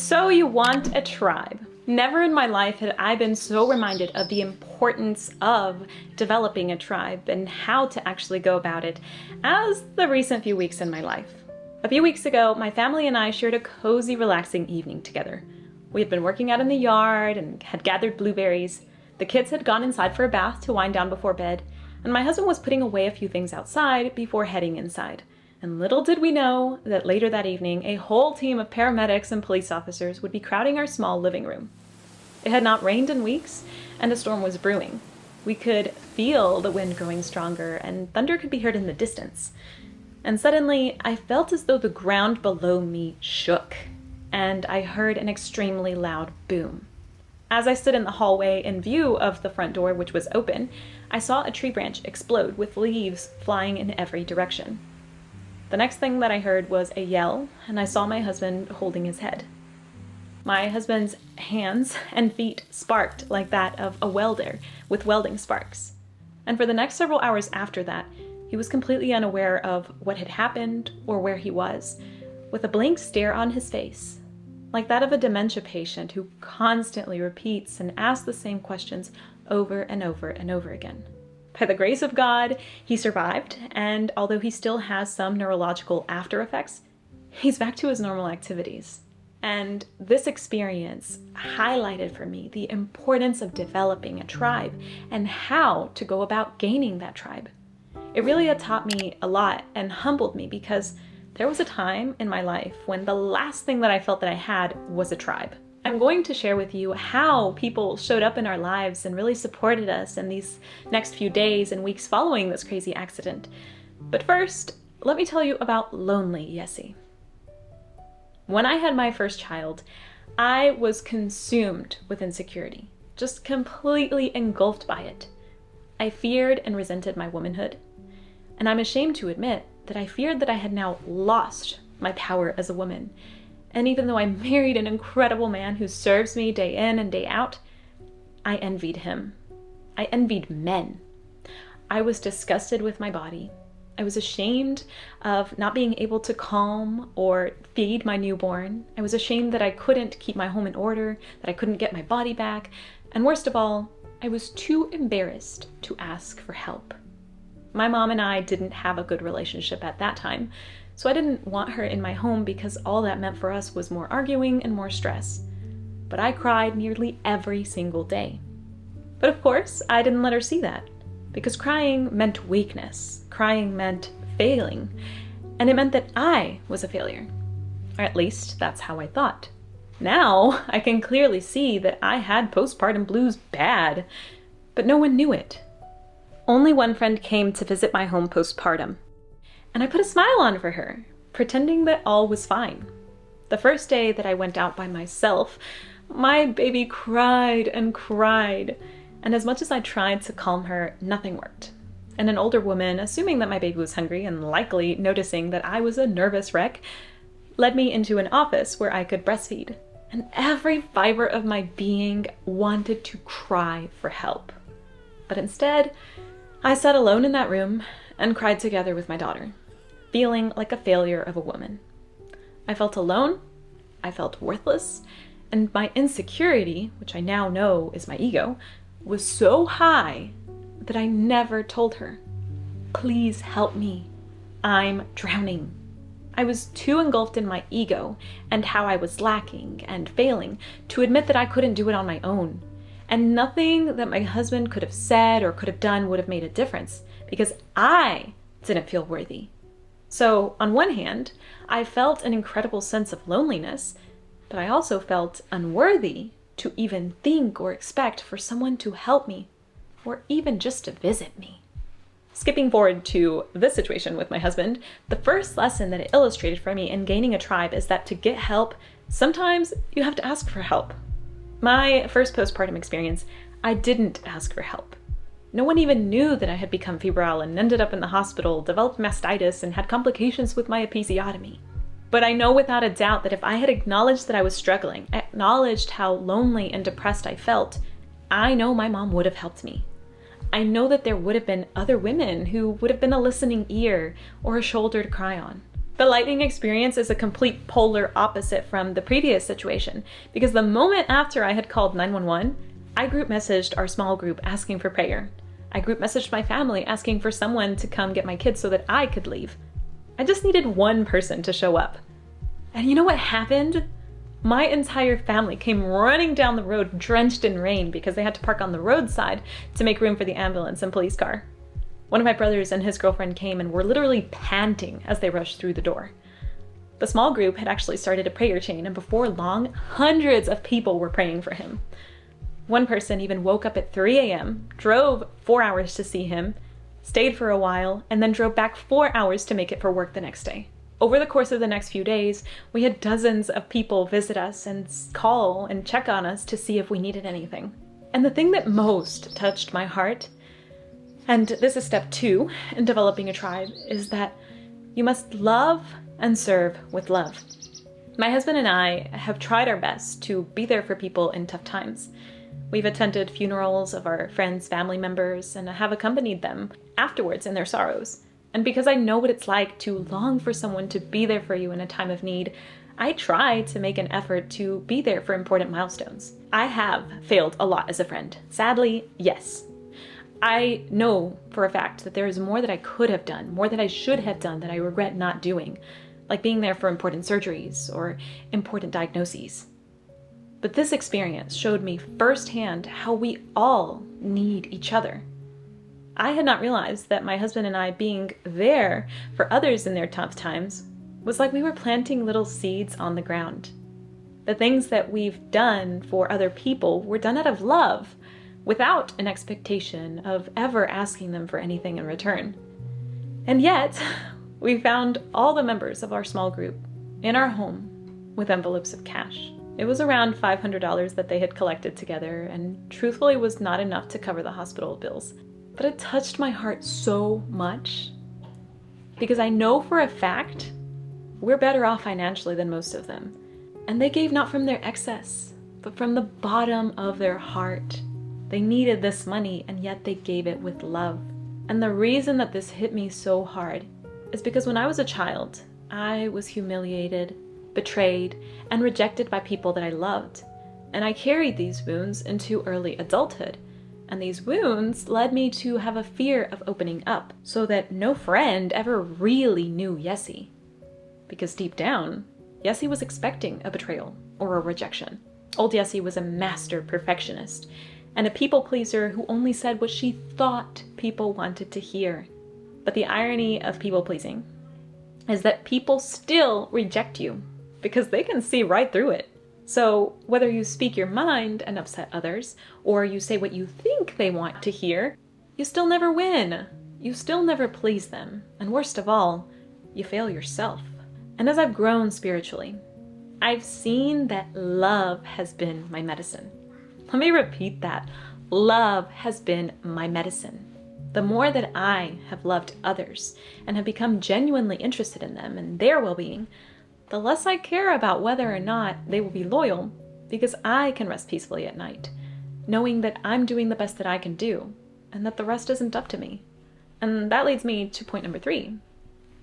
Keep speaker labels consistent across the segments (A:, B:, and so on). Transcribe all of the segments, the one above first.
A: So you want a tribe. Never in my life had I been so reminded of the importance of developing a tribe and how to actually go about it as the recent few weeks in my life. A few weeks ago, my family and I shared a cozy, relaxing evening together. We had been working out in the yard and had gathered blueberries. The kids had gone inside for a bath to wind down before bed, and my husband was putting away a few things outside before heading inside. And little did we know that later that evening, a whole team of paramedics and police officers would be crowding our small living room. It had not rained in weeks, and a storm was brewing. We could feel the wind growing stronger, and thunder could be heard in the distance. And suddenly, I felt as though the ground below me shook, and I heard an extremely loud boom. As I stood in the hallway in view of the front door, which was open, I saw a tree branch explode with leaves flying in every direction. The next thing that I heard was a yell, and I saw my husband holding his head. My husband's hands and feet sparked like that of a welder with welding sparks. And for the next several hours after that, he was completely unaware of what had happened or where he was, with a blank stare on his face, like that of a dementia patient who constantly repeats and asks the same questions over and over and over again. By the grace of God, he survived, and although he still has some neurological after effects, he's back to his normal activities. And this experience highlighted for me the importance of developing a tribe and how to go about gaining that tribe. It really had taught me a lot and humbled me because there was a time in my life when the last thing that I felt that I had was a tribe. I'm going to share with you how people showed up in our lives and really supported us in these next few days and weeks following this crazy accident. But first, let me tell you about Lonely Yessie. When I had my first child, I was consumed with insecurity, just completely engulfed by it. I feared and resented my womanhood, and I'm ashamed to admit that I feared that I had now lost my power as a woman. And even though I married an incredible man who serves me day in and day out, I envied him. I envied men. I was disgusted with my body. I was ashamed of not being able to calm or feed my newborn. I was ashamed that I couldn't keep my home in order, that I couldn't get my body back. And worst of all, I was too embarrassed to ask for help. My mom and I didn't have a good relationship at that time, so I didn't want her in my home because all that meant for us was more arguing and more stress. But I cried nearly every single day. But of course, I didn't let her see that, because crying meant weakness. Crying meant failing, and it meant that I was a failure. Or at least that's how I thought. Now I can clearly see that I had postpartum blues bad, but no one knew it. Only one friend came to visit my home postpartum, and I put a smile on for her, pretending that all was fine. The first day that I went out by myself, my baby cried and cried, and as much as I tried to calm her, nothing worked. And an older woman, assuming that my baby was hungry and likely noticing that I was a nervous wreck, led me into an office where I could breastfeed, and every fiber of my being wanted to cry for help. But instead, I sat alone in that room and cried together with my daughter, feeling like a failure of a woman. I felt alone, I felt worthless, and my insecurity, which I now know is my ego, was so high that I never told her, "Please help me, I'm drowning." I was too engulfed in my ego and how I was lacking and failing to admit that I couldn't do it on my own. And nothing that my husband could have said or could have done would have made a difference because I didn't feel worthy. So on one hand, I felt an incredible sense of loneliness, but I also felt unworthy to even think or expect for someone to help me or even just to visit me. Skipping forward to this situation with my husband, the first lesson that it illustrated for me in gaining a tribe is that to get help, sometimes you have to ask for help. My first postpartum experience, I didn't ask for help. No one even knew that I had become febrile and ended up in the hospital, developed mastitis, and had complications with my episiotomy. But I know without a doubt that if I had acknowledged that I was struggling, acknowledged how lonely and depressed I felt, I know my mom would have helped me. I know that there would have been other women who would have been a listening ear or a shoulder to cry on. The lightning experience is a complete polar opposite from the previous situation, because the moment after I had called 911, I group messaged our small group asking for prayer. I group messaged my family asking for someone to come get my kids so that I could leave. I just needed one person to show up. And you know what happened? My entire family came running down the road drenched in rain because they had to park on the roadside to make room for the ambulance and police car. One of my brothers and his girlfriend came and were literally panting as they rushed through the door. The small group had actually started a prayer chain, and before long, hundreds of people were praying for him. One person even woke up at 3 a.m., drove 4 hours to see him, stayed for a while, and then drove back 4 hours to make it for work the next day. Over the course of the next few days, we had dozens of people visit us and call and check on us to see if we needed anything. And the thing that most touched my heart, and this is step 2 in developing a tribe, is that you must love and serve with love. My husband and I have tried our best to be there for people in tough times. We've attended funerals of our friends' family members and have accompanied them afterwards in their sorrows. And because I know what it's like to long for someone to be there for you in a time of need, I try to make an effort to be there for important milestones. I have failed a lot as a friend. Sadly, yes. I know for a fact that there is more that I could have done, more that I should have done that I regret not doing, like being there for important surgeries or important diagnoses. But this experience showed me firsthand how we all need each other. I had not realized that my husband and I being there for others in their tough times was like we were planting little seeds on the ground. The things that we've done for other people were done out of love, without an expectation of ever asking them for anything in return. And yet, we found all the members of our small group in our home with envelopes of cash. It was around $500 that they had collected together, and truthfully was not enough to cover the hospital bills. But it touched my heart so much, because I know for a fact we're better off financially than most of them. And they gave not from their excess, but from the bottom of their heart. They needed this money, and yet they gave it with love. And the reason that this hit me so hard is because when I was a child, I was humiliated, betrayed, and rejected by people that I loved. And I carried these wounds into early adulthood. And these wounds led me to have a fear of opening up, so that no friend ever really knew Yessie. Because deep down, Yessie was expecting a betrayal or a rejection. Old Yessie was a master perfectionist and a people pleaser who only said what she thought people wanted to hear. But the irony of people pleasing is that people still reject you because they can see right through it. So whether you speak your mind and upset others, or you say what you think they want to hear, you still never win. You still never please them. And worst of all, you fail yourself. And as I've grown spiritually, I've seen that love has been my medicine. Let me repeat that. Love has been my medicine. The more that I have loved others and have become genuinely interested in them and their well-being, the less I care about whether or not they will be loyal, because I can rest peacefully at night, knowing that I'm doing the best that I can do, and that the rest isn't up to me. And that leads me to point number 3.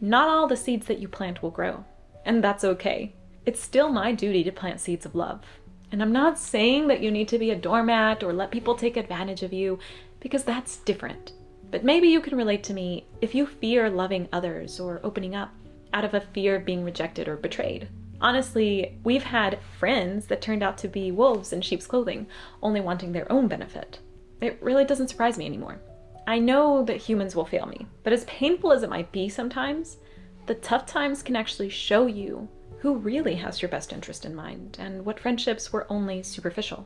A: Not all the seeds that you plant will grow, and that's okay. It's still my duty to plant seeds of love. And I'm not saying that you need to be a doormat or let people take advantage of you, because that's different. But maybe you can relate to me if you fear loving others or opening up out of a fear of being rejected or betrayed. Honestly, we've had friends that turned out to be wolves in sheep's clothing, only wanting their own benefit. It really doesn't surprise me anymore. I know that humans will fail me, but as painful as it might be sometimes, the tough times can actually show you who really has your best interest in mind and what friendships were only superficial.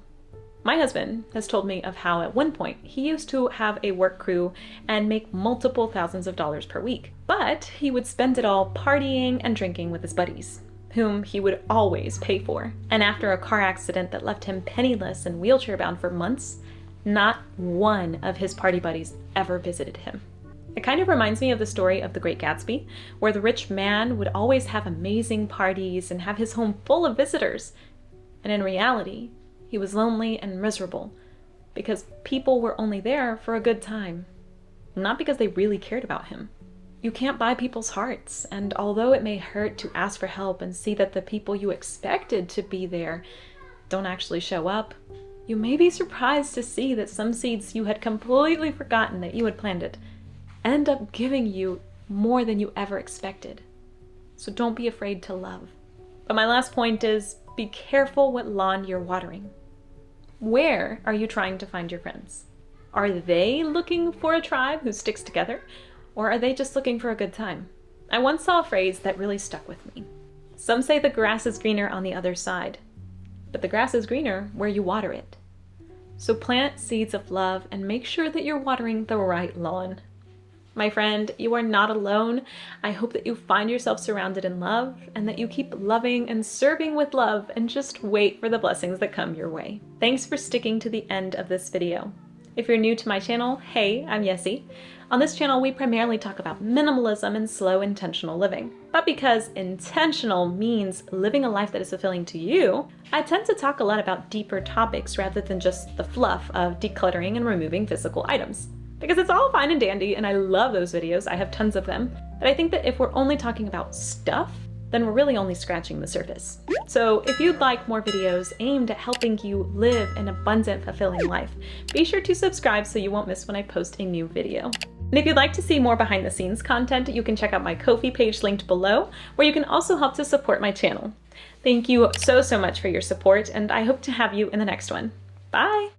A: My husband has told me of how at one point he used to have a work crew and make multiple thousands of dollars per week, but he would spend it all partying and drinking with his buddies, whom he would always pay for. And after a car accident that left him penniless and wheelchair-bound for months, not one of his party buddies ever visited him. It kind of reminds me of the story of The Great Gatsby, where the rich man would always have amazing parties and have his home full of visitors. And in reality, he was lonely and miserable because people were only there for a good time, not because they really cared about him. You can't buy people's hearts, and although it may hurt to ask for help and see that the people you expected to be there don't actually show up, you may be surprised to see that some seeds you had completely forgotten that you had planted end up giving you more than you ever expected. So don't be afraid to love. But my last point is, be careful what lawn you're watering. Where are you trying to find your friends? Are they looking for a tribe who sticks together? Or are they just looking for a good time? I once saw a phrase that really stuck with me. Some say the grass is greener on the other side, but the grass is greener where you water it. So plant seeds of love and make sure that you're watering the right lawn. My friend, you are not alone. I hope that you find yourself surrounded in love and that you keep loving and serving with love and just wait for the blessings that come your way. Thanks for sticking to the end of this video. If you're new to my channel, hey, I'm Yessie. On this channel, we primarily talk about minimalism and slow, intentional living. But because intentional means living a life that is fulfilling to you, I tend to talk a lot about deeper topics rather than just the fluff of decluttering and removing physical items. Because it's all fine and dandy, and I love those videos, I have tons of them, but I think that if we're only talking about stuff, then we're really only scratching the surface. So if you'd like more videos aimed at helping you live an abundant, fulfilling life, be sure to subscribe so you won't miss when I post a new video. And if you'd like to see more behind the scenes content, you can check out my Ko-fi page linked below, where you can also help to support my channel. Thank you so much for your support, and I hope to have you in the next one. Bye!